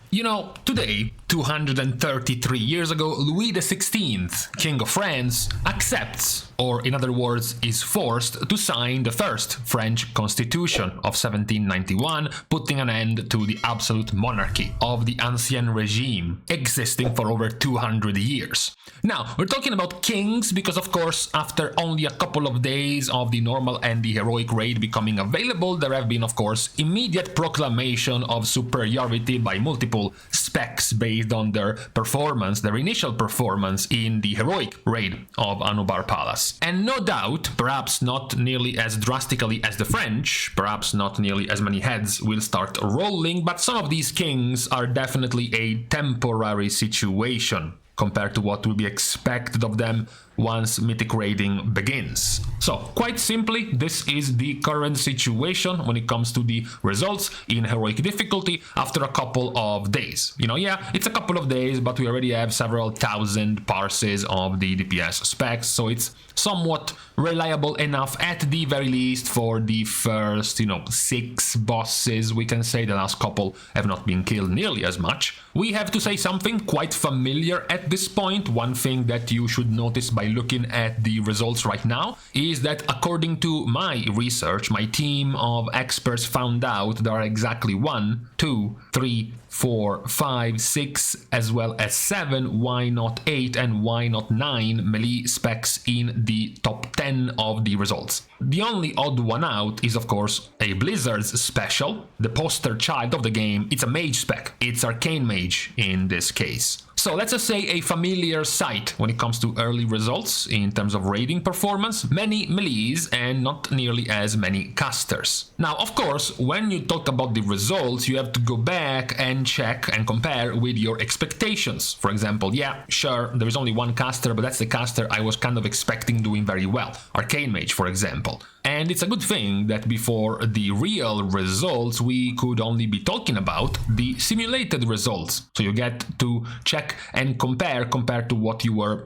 You know, today, 233 years ago, Louis XVI, King of France, accepts, or in other words, is forced to sign the first French Constitution of 1791, putting an end to the absolute monarchy of the Ancien Regime, existing for over 200 years. Now, we're talking about kings because, of course, after only a couple of days of the normal and the heroic raid becoming available, there have been, of course, immediate proclamation of superiority by multiple specs based on their performance, their initial performance in the heroic raid of Anubar Palace. And no doubt, perhaps not nearly as drastically as the French, perhaps not nearly as many heads will start rolling, but some of these kings are definitely a temporary situation compared to what will be expected of them once mythic raiding begins. So, quite simply, this is the current situation when it comes to the results in heroic difficulty after a couple of days. You know, yeah, it's a couple of days, but we already have several thousand parses of the DPS specs, so it's somewhat reliable enough at the very least for the first, 6 bosses, we can say. The last couple have not been killed nearly as much. We have to say something quite familiar at this point. One thing that you should notice by looking at the results right now is that according to my research, my team of experts found out there are exactly 1, 2, 3, 4, 5, 6, as well as 7, why not 8 and why not 9 melee specs in the top 10 of the results. The only odd one out is, of course, a Blizzard's special, the poster child of the game. It's a mage spec. It's Arcane Mage in this case. So let's just say a familiar sight when it comes to early results in terms of raiding performance, many melees and not nearly as many casters. Now, of course, when you talk about the results, you have to go back and check and compare with your expectations. For example, yeah, sure, there is only one caster, but that's the caster I was kind of expecting doing very well. Arcane Mage, for example. And it's a good thing that before the real results, we could only be talking about the simulated results. So you get to check and compare to what you were,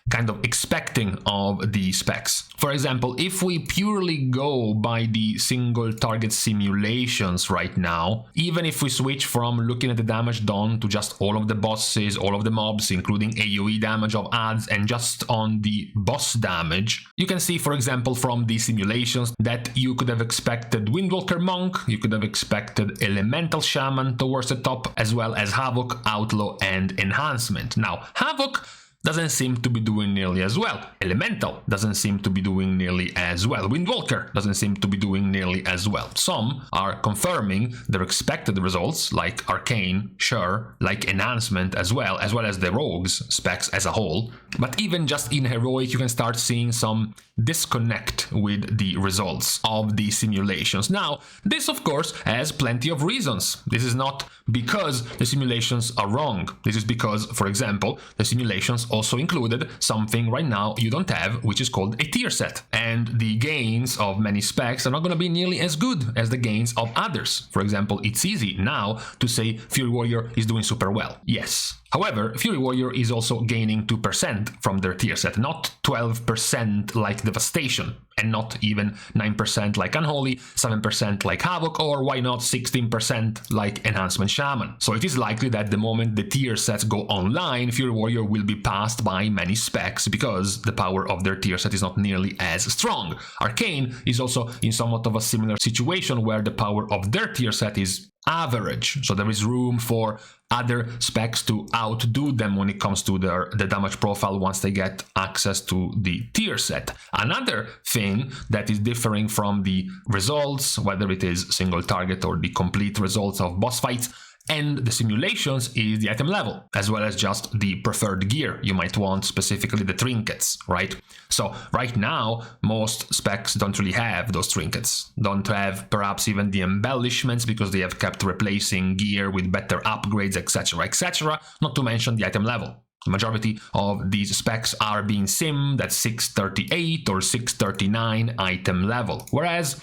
kind of expecting of the specs. For example, if we purely go by the single target simulations right now, even if we switch from looking at the damage done to just all of the bosses, all of the mobs, including AoE damage of adds and just on the boss damage, you can see, for example, from the simulations that you could have expected Windwalker Monk, you could have expected Elemental Shaman towards the top, as well as Havoc, Outlaw and Enhancement. Now, Havoc doesn't seem to be doing nearly as well. Elemental doesn't seem to be doing nearly as well. Windwalker doesn't seem to be doing nearly as well. Some are confirming their expected results, like Arcane, sure, like Enhancement as well as the Rogues specs as a whole. But even just in Heroic, you can start seeing some disconnect with the results of the simulations. Now, this of course has plenty of reasons. This is not because the simulations are wrong. This is because, for example, the simulations also included something right now you don't have, which is called a tier set. And the gains of many specs are not going to be nearly as good as the gains of others. For example, it's easy now to say Fury Warrior is doing super well. Yes. However, Fury Warrior is also gaining 2% from their tier set, not 12% like Devastation, and not even 9% like Unholy, 7% like Havoc, or why not 16% like Enhancement Shaman. So it is likely that the moment the tier sets go online, Fury Warrior will be passed by many specs because the power of their tier set is not nearly as strong. Arcane is also in somewhat of a similar situation where the power of their tier set is average, so there is room for other specs to outdo them when it comes to the damage profile once they get access to the tier set. Another thing that is differing from the results, whether it is single target or the complete results of boss fights, and the simulations, is the item level, as well as just the preferred gear you might want, specifically the trinkets, right? So right now, most specs don't really have those trinkets, don't have perhaps even the embellishments because they have kept replacing gear with better upgrades, etc., not to mention the item level. The majority of these specs are being simmed at 638 or 639 item level, whereas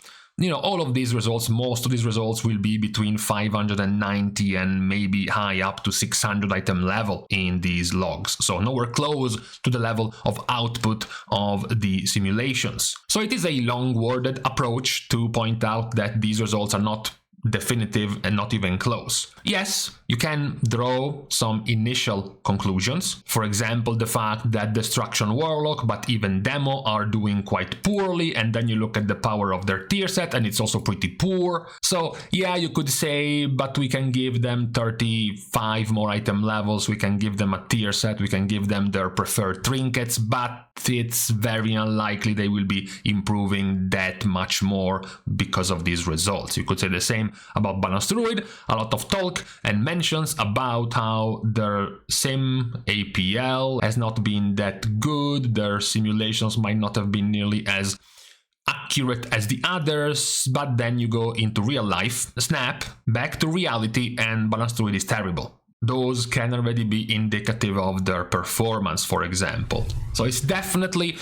all of these results, most of these results will be between 590 and maybe high up to 600 item level in these logs. So nowhere close to the level of output of the simulations. So it is a long-worded approach to point out that these results are not definitive and not even close. Yes, you can draw some initial conclusions. For example, the fact that Destruction Warlock, but even Demo are doing quite poorly, and then you look at the power of their tier set and it's also pretty poor. So yeah, you could say, but we can give them 35 more item levels, we can give them a tier set, we can give them their preferred trinkets, but it's very unlikely they will be improving that much more because of these results. You could say the same about Balanced Druid, a lot of talk and mentions about how their sim APL has not been that good, their simulations might not have been nearly as accurate as the others, but then you go into real life, snap, back to reality, and Balanced Druid is terrible. Those can already be indicative of their performance, for example. So it's definitely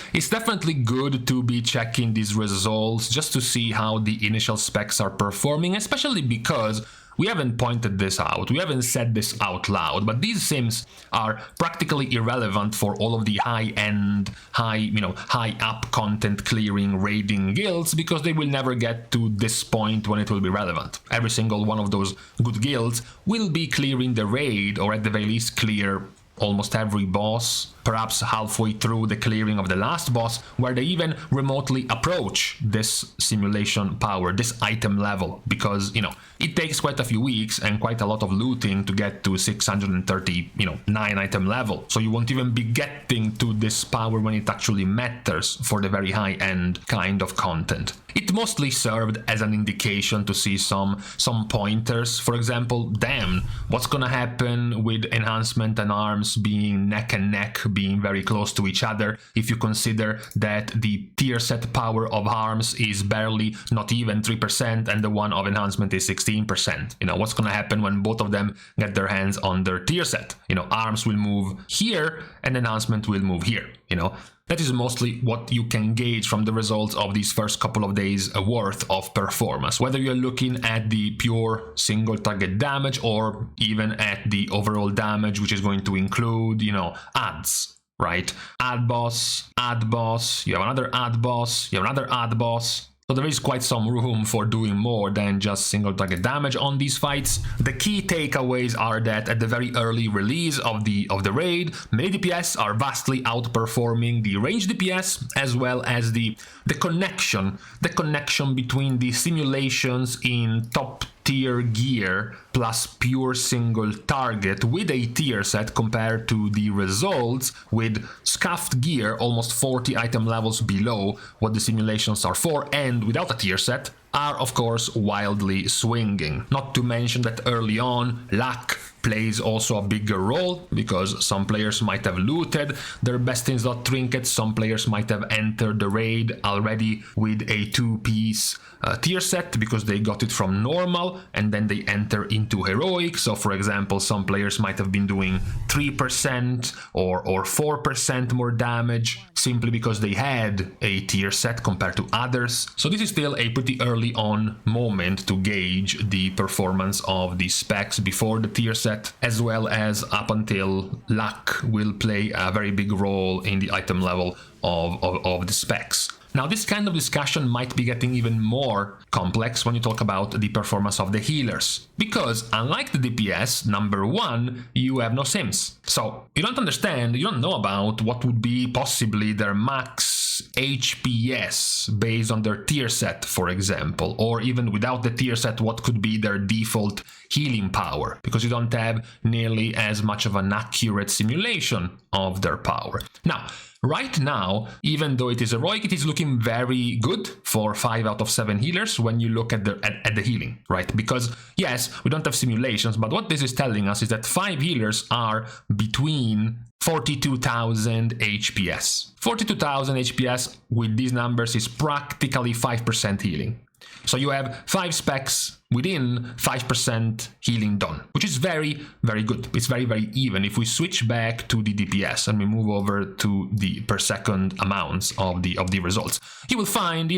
good to be checking these results just to see how the initial specs are performing, especially because we haven't pointed this out, we haven't said this out loud, but these sims are practically irrelevant for all of the high-end, high-up content clearing raiding guilds, because they will never get to this point when it will be relevant. Every single one of those good guilds will be clearing the raid, or at the very least clear almost every boss, perhaps halfway through the clearing of the last boss, where they even remotely approach this simulation power, this item level, because, it takes quite a few weeks and quite a lot of looting to get to 639 item level. So you won't even be getting to this power when it actually matters for the very high-end kind of content. It mostly served as an indication to see some pointers. For example, damn, what's gonna happen with enhancement and arms being neck and neck, being very close to each other, if you consider that the tier set power of arms is barely not even 3% and the one of enhancement is 16%. What's gonna happen when both of them get their hands on their tier set? Arms will move here and enhancement will move here. That is mostly what you can gauge from the results of these first couple of days worth of performance. Whether you're looking at the pure single target damage or even at the overall damage, which is going to include, adds, right? Add boss, you have another add boss, you have another add boss. So there is quite some room for doing more than just single target damage on these fights. The key takeaways are that at the very early release of the raid, melee DPS are vastly outperforming the range DPS, as well as the connection between the simulations in top tier gear plus pure single target with a tier set compared to the results with scuffed gear almost 40 item levels below what the simulations are for, and without a tier set, are of course wildly swinging. Not to mention that early on, luck plays also a bigger role, because some players might have looted their best in slot trinkets, some players might have entered the raid already with a 2-piece tier set because they got it from normal and then they enter into heroic. So for example, some players might have been doing 3% or 4% more damage simply because they had a tier set compared to others. So this is still a pretty early on moment to gauge the performance of the specs before the tier set, as well as up until luck will play a very big role in the item level of the specs. Now, this kind of discussion might be getting even more complex when you talk about the performance of the healers, because unlike the DPS, number one, you have no sims. So you don't know about what would be possibly their max HPS based on their tier set, for example, or even without the tier set, what could be their default healing power, because you don't have nearly as much of an accurate simulation of their power. Now, right now, even though it is heroic, it is looking very good for 5 out of 7 healers when you look at the healing, right? Because yes, we don't have simulations, but what this is telling us is that 5 healers are between 42,000 HPS. 42,000 HPS with these numbers is practically 5% healing. So you have 5 specs within 5% healing done, which is very, very good. It's very, very even. If we switch back to the DPS and we move over to the per second amounts of the results, you will find,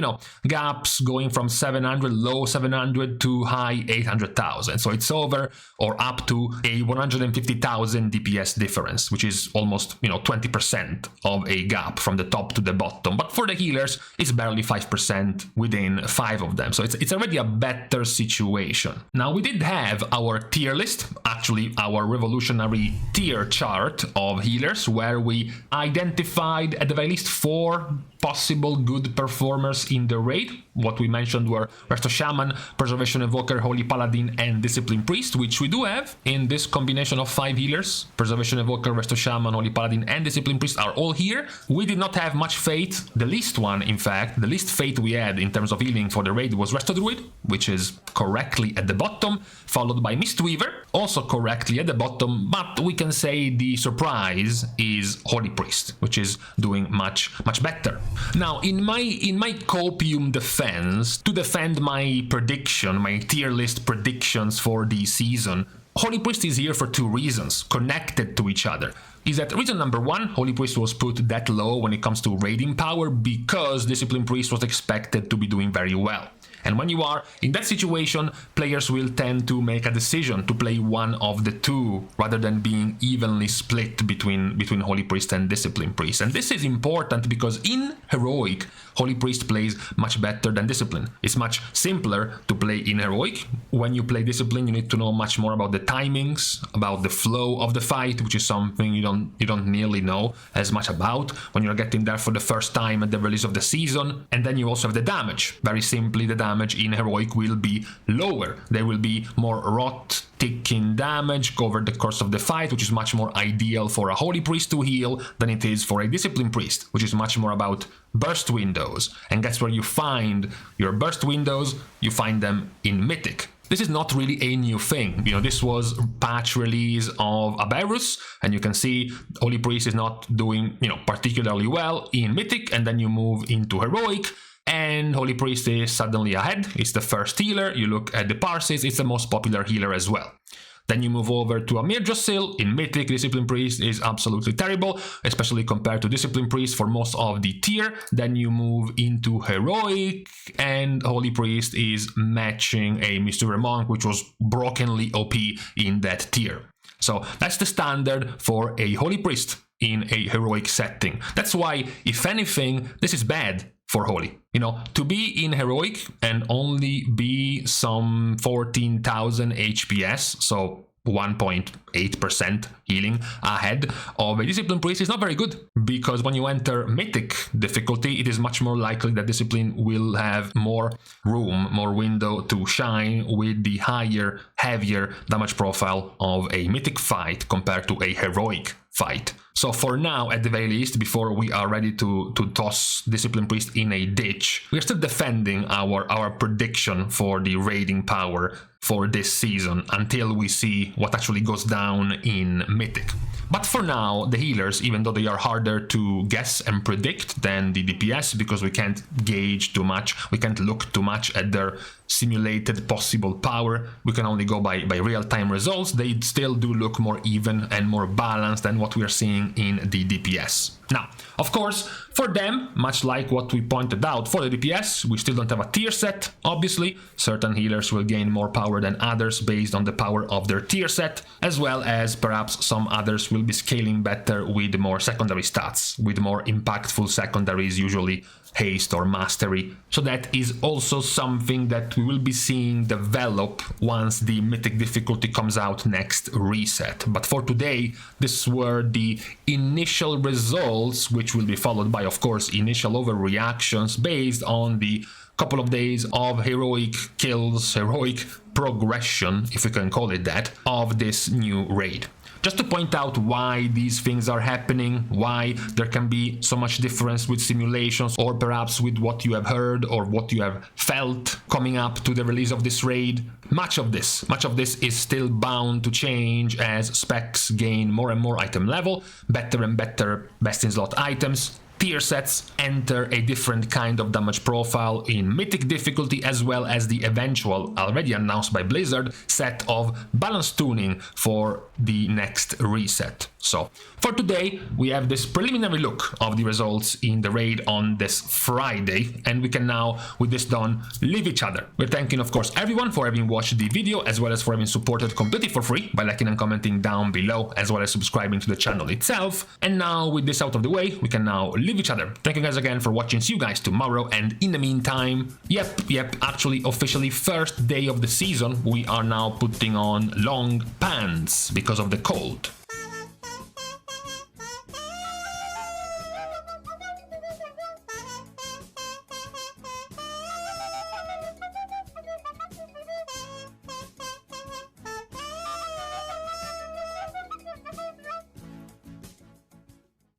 gaps going from 700, low 700 to high 800,000. So it's over or up to a 150,000 DPS difference, which is almost, 20% of a gap from the top to the bottom. But for the healers, it's barely 5% within 5 of them. So it's already a better situation situation. Now, we did have our tier list, actually our revolutionary tier chart of healers, where we identified at the very least 4 possible good performers in the raid. What we mentioned were Resto Shaman, Preservation Evoker, Holy Paladin, and Discipline Priest, which we do have in this combination of 5 healers. Preservation Evoker, Resto Shaman, Holy Paladin, and Discipline Priest are all here. We did not have much fate. The least one, in fact, the least fate we had in terms of healing for the raid was Resto Druid, which is correctly at the bottom, followed by Mistweaver, also correctly at the bottom, but we can say the surprise is Holy Priest, which is doing much better. Now, in my copium defense, to defend my prediction, my tier list predictions for the season, Holy Priest is here for 2 reasons, connected to each other. Is that reason number 1, Holy Priest was put that low when it comes to raiding power because Discipline Priest was expected to be doing very well. And when you are in that situation, players will tend to make a decision to play one of the 2 rather than being evenly split between Holy Priest and Discipline Priest. And this is important because in Heroic, Holy Priest plays much better than Discipline. It's much simpler to play in Heroic. When you play Discipline, you need to know much more about the timings, about the flow of the fight, which is something you don't nearly know as much about when you're getting there for the first time at the release of the season. And then you also have the damage. Very simply, the damage in Heroic will be lower. There will be more rot ticking damage over the course of the fight, which is much more ideal for a Holy Priest to heal than it is for a Discipline Priest, which is much more about burst windows. And that's where you find your burst windows, you find them in Mythic. This is not really a new thing. You know, this was patch release of Aberrus, and you can see Holy Priest is not doing, particularly well in Mythic, and then you move into Heroic, and Holy Priest is suddenly ahead. It's the first healer. You look at the parses, it's the most popular healer as well. Then you move over to Amir Josil. In Mythic, Discipline Priest is absolutely terrible, especially compared to Discipline Priest for most of the tier. Then you move into Heroic, and Holy Priest is matching a Mistweaver Monk, which was brokenly OP in that tier. So that's the standard for a Holy Priest in a Heroic setting. That's why, if anything, this is bad for Holy. To be in Heroic and only be some 14,000 HPS, so 1.8% healing ahead of a Discipline Priest is not very good, because when you enter Mythic difficulty, it is much more likely that Discipline will have more room, more window to shine with the higher, heavier damage profile of a Mythic fight compared to a Heroic fight. So for now, at the very least, before we are ready to toss Discipline Priest in a ditch, we are still defending our prediction for the raiding power for this season until we see what actually goes down in Mythic. But for now, the healers, even though they are harder to guess and predict than the DPS, because we can't gauge too much, we can't look too much at their simulated possible power, we can only go by real-time results, they still do look more even and more balanced than what we are seeing in the DPS. Now, of course, for them, much like what we pointed out for the DPS, we still don't have a tier set, obviously. Certain healers will gain more power than others based on the power of their tier set, as well as perhaps some others will be scaling better with more secondary stats, with more impactful secondaries, usually haste or mastery. So that is also something that we will be seeing develop once the Mythic difficulty comes out next reset. But for today, these were the initial results, which will be followed by, of course, initial overreactions based on the couple of days of heroic kills, heroic progression, if we can call it that, of this new raid. Just to point out why these things are happening, why there can be so much difference with simulations, or perhaps with what you have heard or what you have felt coming up to the release of this raid. Much of this is still bound to change as specs gain more and more item level, better and better best-in-slot items. Tier sets enter a different kind of damage profile in Mythic difficulty, as well as the eventual, already announced by Blizzard, set of balance tuning for the next reset. So, for today, we have this preliminary look of the results in the raid on this Friday, and we can now, with this done, leave each other. We're thanking, of course, everyone for having watched the video, as well as for having supported completely for free by liking and commenting down below, as well as subscribing to the channel itself. And now, with this out of the way, we can now leave each other. Thank you guys again for watching. See you guys tomorrow, and in the meantime, actually officially first day of the season, we are now putting on long pants because of the cold.